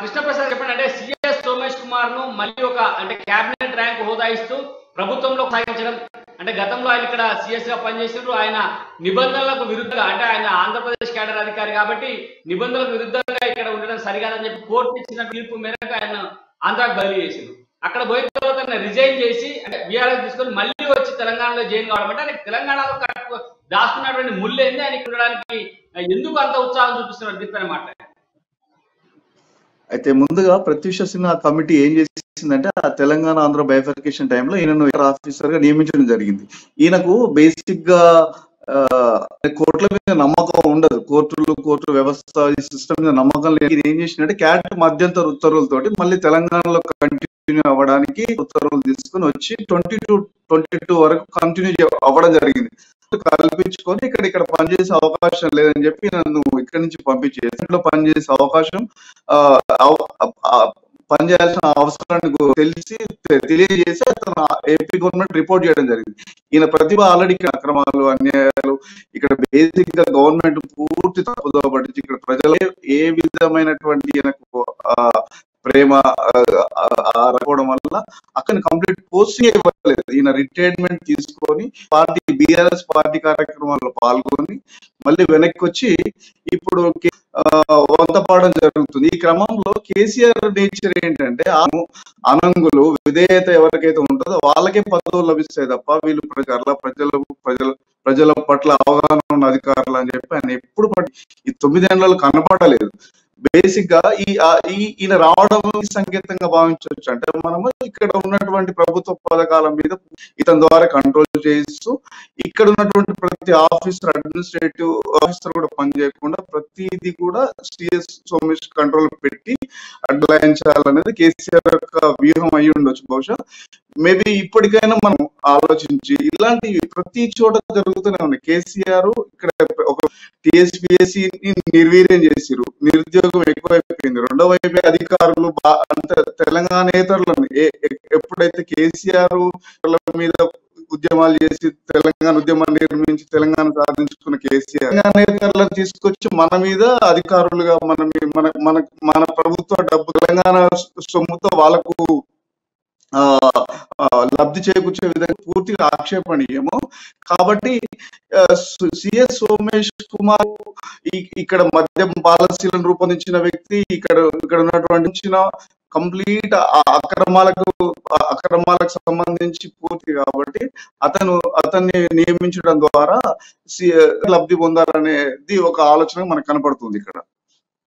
కృష్ణప్రసాద్ చెప్పండి. అంటే సిఎస్ సోమేష్ కుమార్ ను మళ్ళీ ఒక అంటే క్యాబినెట్ ర్యాంక్ హోదా ఇస్తూ ప్రభుత్వంలో సాగించడం, అంటే గతంలో ఆయన ఇక్కడ సిఎస్ గా పనిచేసినారు. ఆయన నిబంధనలకు విరుద్ధంగా, అంటే ఆయన ఆంధ్రప్రదేశ్ కేడర్ అధికారి కాబట్టి నిబంధనలకు విరుద్ధంగా ఇక్కడ ఉండడం సరికాదని చెప్పి కోర్టు ఇచ్చిన తీర్పు మేరకు ఆయన ఆంధ్రాకు బదిలీ చేసిండు. అక్కడ పోయిన తర్వాత రిజైన్ చేసి అంటే బీఆర్ఎస్ తీసుకొని మళ్ళీ వచ్చి తెలంగాణలో జైన్ కావడం, అంటే ఆయన తెలంగాణలో దాచుకున్నటువంటి ముళ్ళు ఏంది, ఆయనకి ఉండడానికి ఎందుకు అంత ఉత్సాహం చూపిస్తున్నారు దీనిపైన మాట్లాడారు. అయితే ముందుగా ప్రత్యూష సిన్హా కమిటీ ఏం చేసిందంటే ఆ తెలంగాణ ఆంధ్ర బైఫర్కేషన్ టైంలో ఈయనను ఆఫీసర్ గా నియమించడం జరిగింది. ఈయనకు బేసిక్ గా కోర్టుల మీద నమ్మకం ఉండదు, కోర్టు వ్యవస్థ ఈ సిస్టమ్ మీద నమ్మకం లేదు. ఏం చేసిందంటే క్యాట్ మధ్యంతర ఉత్తర్వులతోటి మళ్ళీ తెలంగాణలో కంటిన్యూ అవ్వడానికి ఉత్తర్వులు తీసుకుని వచ్చి 22 వరకు కంటిన్యూ అవ్వడం జరిగింది. కల్పించుకొని ఇక్కడ పనిచేసే అవకాశం లేదని చెప్పి నన్ను ఇక్కడి నుంచి పంపించేసి ఇంట్లో పనిచేసే అవకాశం పనిచేయాల్సిన అవసరాన్ని తెలియజేసి అతను ఏపీ గవర్నమెంట్ రిపోర్ట్ చేయడం జరిగింది. ఈయన ప్రతిభ ఆల్రెడీ ఇక్కడ అక్రమాలు అన్యాయాలు ఇక్కడ బేసిక్ గా గవర్నమెంట్ పూర్తి తప్పుదో పట్టించి ఇక్కడ ప్రజలు ఏ విధమైనటువంటి ఈయనకు ప్రేమ రావడం వల్ల అక్కడ కంప్లీట్ పోస్టింగ్ ఇవ్వలేదు. ఈయన రిటైర్మెంట్ తీసుకొని బీఆర్ఎస్ పార్టీ కార్యక్రమాల్లో పాల్గొని మళ్ళీ వెనక్కి వచ్చి ఇప్పుడు వంతపాడడం జరుగుతుంది. ఈ క్రమంలో కేసీఆర్ నేచర్ ఏంటంటే అనంగులు విధేయత ఎవరికైతే ఉంటుందో వాళ్ళకే పదవులు లభిస్తాయి తప్ప వీళ్ళు ప్రజల పట్ల అవగాహన ఉన్న అధికారులు అని చెప్పి ఆయన ఎప్పుడు ఈ 9 ఏళ్లలో కనపడలేదు. బేసిక్ గా ఈయన రావడం సంకేతంగా భావించవచ్చు. అంటే మనము ఇక్కడ ఉన్నటువంటి ప్రభుత్వ పథకాల మీద ఇతని ద్వారా కంట్రోల్ చేయిస్తూ ఇక్కడ ఉన్నటువంటి ప్రతి ఆఫీసర్ అడ్మినిస్ట్రేటివ్ ఆఫీసర్ కూడా పనిచేయకుండా ప్రతిదీ కూడా సిఎస్ సోమేష్ కంట్రోల్ పెట్టి అడ్లాయించాలనేది కేసీఆర్ యొక్క వ్యూహం అయి ఉండొచ్చు. బహుశా మేబీ ఇప్పటికైనా మనం ఆలోచించి ఇలాంటి ప్రతి చోట జరుగుతూనే ఉన్నాయి. కేసీఆర్ ఇక్కడ ఒక టీఎస్పీఎస్సీ నిర్వీర్యం చేసిరు, నిరుద్యోగం ఎక్కువైపోయింది. రెండో వైపు అధికారులు అంటే తెలంగాణేతరులను ఎప్పుడైతే కేసీఆర్ మీద ఉద్యమాలు చేసి తెలంగాణ ఉద్యమాన్ని నిర్మించి తెలంగాణ సాధించుకున్న కేసీఆర్ తెలంగాణేతరులను తీసుకొచ్చి మన మీద అధికారులుగా మన ప్రభుత్వ డబ్బు తెలంగాణ సొమ్ముతో వాళ్ళకు లబ్ధి చేకూర్చే విధంగా పూర్తిగా ఆక్షేపణీయము. కాబట్టి సిఎస్ సోమేష్ కుమార్ ఇక్కడ మద్యం పాలసీలను రూపొందించిన వ్యక్తి, ఇక్కడ ఉన్నటువంటి కంప్లీట్ అక్రమాలకు సంబంధించి పూర్తి కాబట్టి అతన్ని నియమించడం ద్వారా లబ్ధి పొందాలనేది ఒక ఆలోచన మనకు కనపడుతుంది ఇక్కడ.